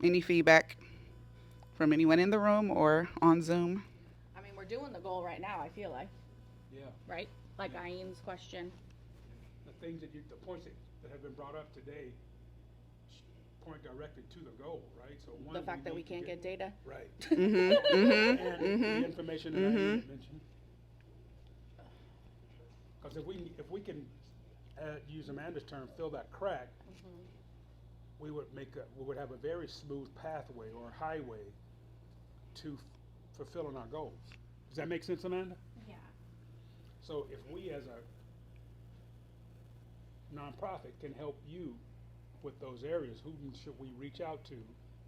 Speaker 15: Any feedback from anyone in the room or on Zoom?
Speaker 10: I mean, we're doing the goal right now, I feel like.
Speaker 3: Yeah.
Speaker 10: Right? Like Aine's question.
Speaker 3: The things the points that have been brought up today point directly to the goal, right? So one,
Speaker 10: The fact that we can't get data.
Speaker 3: Right.
Speaker 15: Mhm, mhm,
Speaker 3: And
Speaker 15: mhm,
Speaker 3: the information that I
Speaker 15: mhm.
Speaker 3: mentioned. Because if we can use Amanda's term, fill that crack, we would have a very smooth pathway or highway to fulfilling our goals. Does that make sense, Amanda?
Speaker 11: Yeah.
Speaker 3: So if we as a nonprofit can help you with those areas, who should we reach out to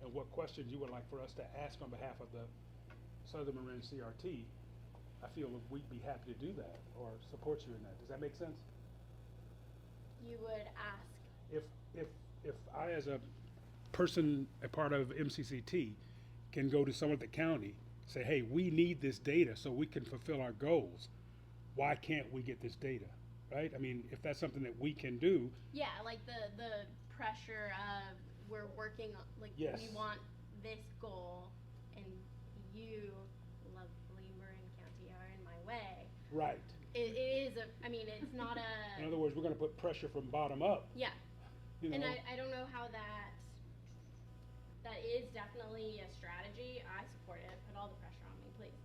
Speaker 3: and what questions you would like for us to ask on behalf of the Southern Marin CRT, I feel that we'd be happy to do that or support you in that. Does that make sense?
Speaker 11: You would ask.
Speaker 3: If I as a person, a part of MCCT, can go to someone at the county, say, hey, we need this data so we can fulfill our goals. Why can't we get this data, right? I mean, if that's something that we can do.
Speaker 11: Yeah, like the pressure of we're working on, like
Speaker 3: Yes.
Speaker 11: we want this goal and you, lovely Marin County, are in my way.
Speaker 3: Right.
Speaker 11: It is it's not a.
Speaker 3: In other words, we're going to put pressure from bottom up.
Speaker 11: Yeah.
Speaker 3: You know?
Speaker 11: And I don't know how that that is definitely a strategy. I support it. Put all the pressure on me, please.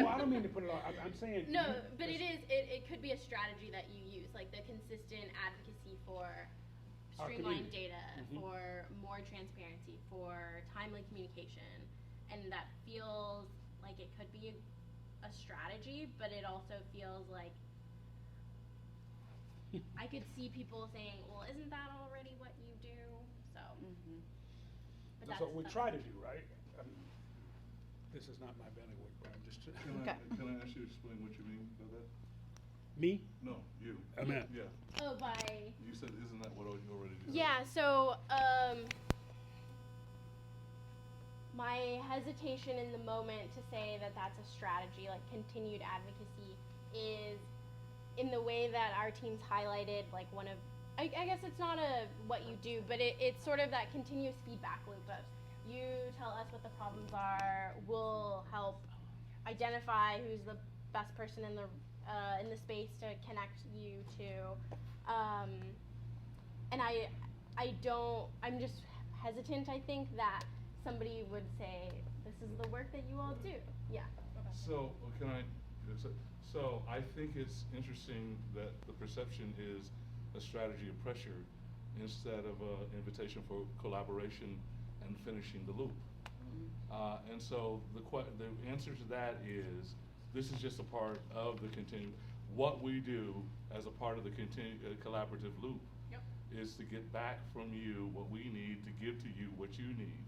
Speaker 3: Well, I don't mean to put it on. I'm saying
Speaker 11: No, but it could be a strategy that you use, like the consistent advocacy for
Speaker 3: Our
Speaker 11: streamlined
Speaker 3: community.
Speaker 11: data,
Speaker 3: Mhm.
Speaker 11: for more transparency, for timely communication, and that feels like it could be a strategy, but it also feels like I could see people saying, "Well, isn't that already what you do?" So, but
Speaker 3: That's what we try to do, right? I mean, this is not my bailiwick, but I'm just.
Speaker 17: Can I ask you to explain what you mean by that?
Speaker 3: Me?
Speaker 17: No, you.
Speaker 3: Amen.
Speaker 17: Yeah.
Speaker 11: Oh, by.
Speaker 17: You said, isn't that what you already do?
Speaker 11: Yeah, so my hesitation in the moment to say that that's a strategy, like continued advocacy, is in the way that our team's highlighted, like one of, I guess it's not a what you do, but it's sort of that continuous feedback loop of you tell us what the problems are, we'll help identify who's the best person in the space to connect you to, and I'm just hesitant, I think, that somebody would say, this is the work that you all do. Yeah.
Speaker 17: So, so I think it's interesting that the perception is a strategy of pressure instead of an invitation for collaboration and finishing the loop. And so the answer to that is, this is just a part of the what we do as a part of the collaborative loop is to get back from you what we need to give to you what you need.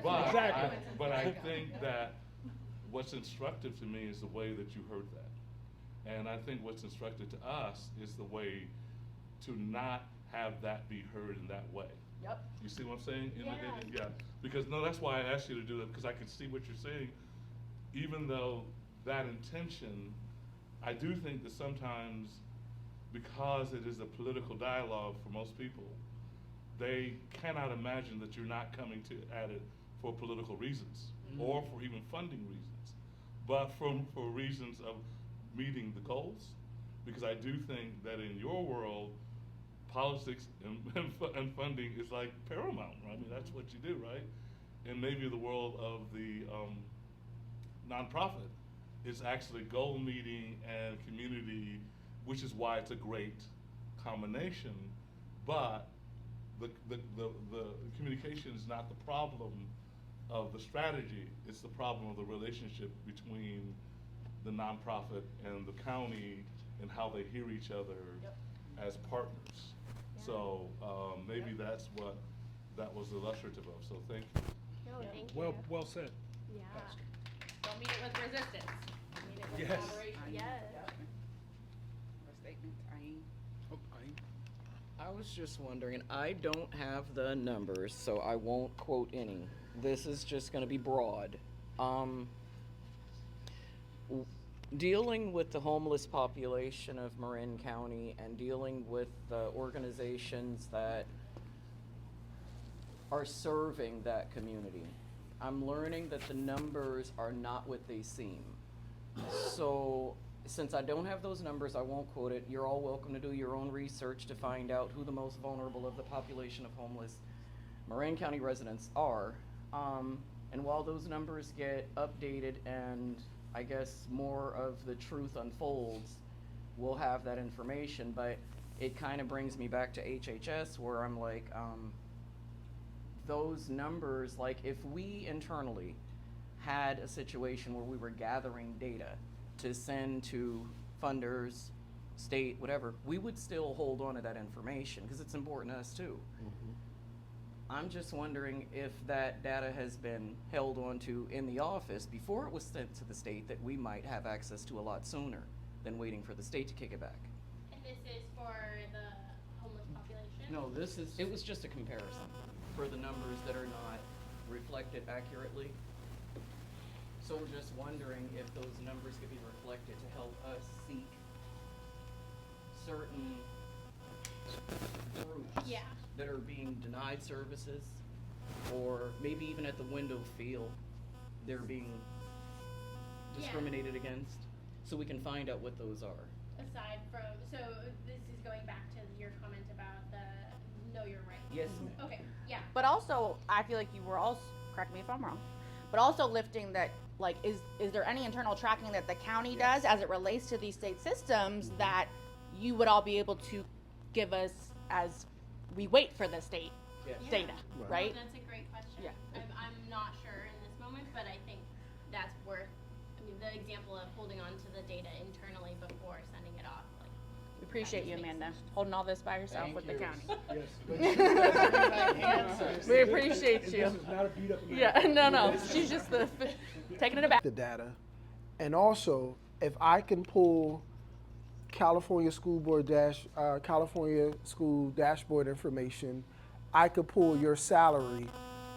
Speaker 17: But,
Speaker 3: Exactly.
Speaker 17: but I think that what's instructive to me is the way that you heard that. And I think what's instructive to us is the way to not have that be heard in that way.
Speaker 5: Yep.
Speaker 17: You see what I'm saying?
Speaker 11: Yeah.
Speaker 17: Yeah. Because that's why I asked you to do that, because I can see what you're saying. Even though that intention, I do think that sometimes, because it is a political dialogue for most people, they cannot imagine that you're not coming at it for political reasons or for even funding reasons, but for reasons of meeting the goals. Because I do think that in your world, politics and funding is like paramount. Right? I mean, that's what you do, right? And maybe the world of the nonprofit is actually goal meeting and community, which is why it's a great combination. But the communication is not the problem of the strategy, it's the problem of the relationship between the nonprofit and the county and how they hear each other as partners. So maybe that's what that was illustrative of, so thank you.
Speaker 11: No, thank you.
Speaker 3: Well said.
Speaker 11: Yeah.
Speaker 3: Pastor.
Speaker 2: Don't meet it with resistance. Meet it with
Speaker 3: Yes.
Speaker 2: collaboration.
Speaker 11: Yes.
Speaker 15: Statement,
Speaker 3: Oh,
Speaker 16: I was just wondering, I don't have the numbers, so I won't quote any. This is just going to be broad. Dealing with the homeless population of Marin County and dealing with the organizations that are serving that community, I'm learning that the numbers are not what they seem. So, since I don't have those numbers, I won't quote it. You're all welcome to do your own research to find out who the most vulnerable of the population of homeless Marin County residents are. And while those numbers get updated and I guess more of the truth unfolds, we'll have that information. But it kind of brings me back to HHS, where I'm like, those numbers, like if we internally had a situation where we were gathering data to send to funders, state, whatever, we would still hold on to that information because it's important to us too. I'm just wondering if that data has been held onto in the office before it was sent to the state, that we might have access to a lot sooner than waiting for the state to kick it back.
Speaker 11: And this is for the homeless population?
Speaker 16: No, it was just a comparison for the numbers that are not reflected accurately. So I'm just wondering if those numbers could be reflected to help us seek certain groups that are being denied services, or maybe even at the window feel they're being discriminated against, so we can find out what those are.
Speaker 11: Aside from, so this is going back to your comment about the know your rights.
Speaker 16: Yes, ma'am.
Speaker 10: Okay, yeah. But also, I feel like you were also, correct me if I'm wrong, but also lifting that, like, is there any internal tracking that the county does as it relates to these state systems that you would all be able to give us as we wait for the state data, right?
Speaker 11: That's a great question.
Speaker 10: Yeah.
Speaker 11: I'm not sure in this moment, but I think that's worth, the example of holding on to the data internally before sending it off. Like,
Speaker 10: We appreciate you, Amanda, holding all this by yourself with the county.
Speaker 3: Yes.
Speaker 10: We appreciate you.
Speaker 3: This is not a beat up man.
Speaker 10: Yeah, no. She's just taking it back.
Speaker 1: The data, and also if I can pull California School Dashboard information, I could pull your salary,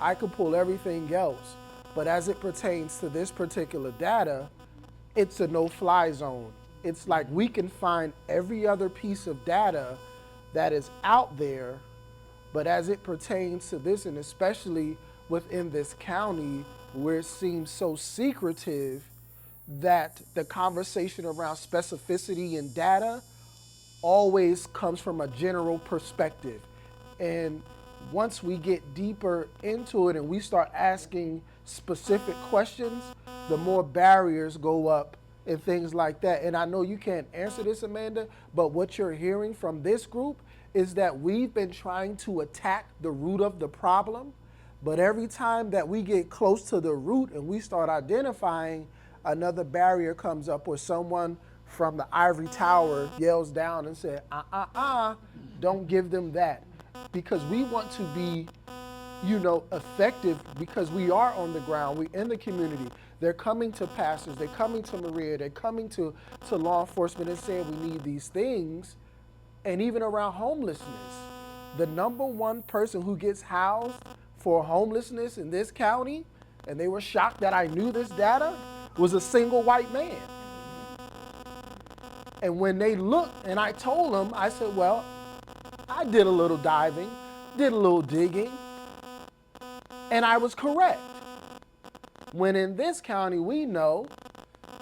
Speaker 1: I could pull everything else, but as it pertains to this particular data, it's a no-fly zone. It's like we can find every other piece of data that is out there, but as it pertains to this, and especially within this county where it seems so secretive, that the conversation around specificity and data always comes from a general perspective. And once we get deeper into it and we start asking specific questions, the more barriers go up and things like that. And I know you can't answer this, Amanda, but what you're hearing from this group is that we've been trying to attack the root of the problem, but every time that we get close to the root and we start identifying, another barrier comes up where someone from the ivory tower yells down and says, don't give them that. Because we want to be, effective, because we are on the ground, we're in the community. They're coming to pastors, they're coming to Maria, they're coming to law enforcement and saying we need these things. And even around homelessness, the number one person who gets housed for homelessness in this county, and they were shocked that I knew this data, was a single white man. And when they looked, and I told them, I said, well, I did a little diving, did a little digging, and I was correct. When in this county, we know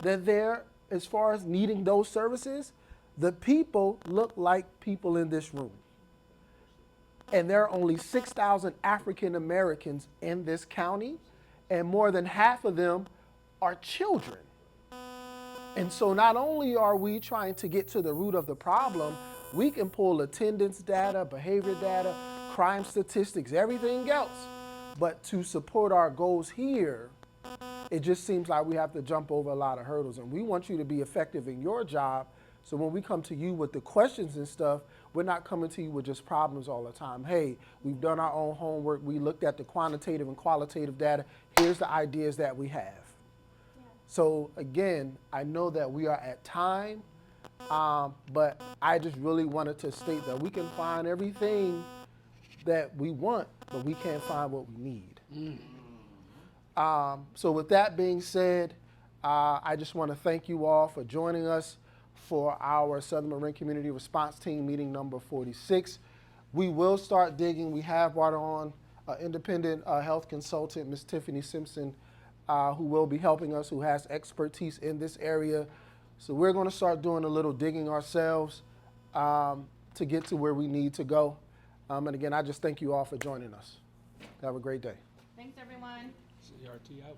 Speaker 1: that there, as far as needing those services, the people look like people in this room. And there are only 6,000 African Americans in this county, and more than half of them are children. And so not only are we trying to get to the root of the problem, we can pull attendance data, behavior data, crime statistics, everything else. But to support our goals here, it just seems like we have to jump over a lot of hurdles. And we want you to be effective in your job. So when we come to you with the questions and stuff, we're not coming to you with just problems all the time. Hey, we've done our own homework. We looked at the quantitative and qualitative data. Here's the ideas that we have. So again, I know that we are at time, but I just really wanted to state that we can find everything that we want, but we can't find what we need. So with that being said, I just want to thank you all for joining us for our Southern Marin Community Response Team meeting number 46. We will start digging. We have brought on independent health consultant, Ms. Tiffany Simpson, who will be helping us, who has expertise in this area. So we're going to start doing a little digging ourselves to get to where we need to go. And again, I just thank you all for joining us. Have a great day.
Speaker 10: Thanks, everyone.
Speaker 3: CRT out.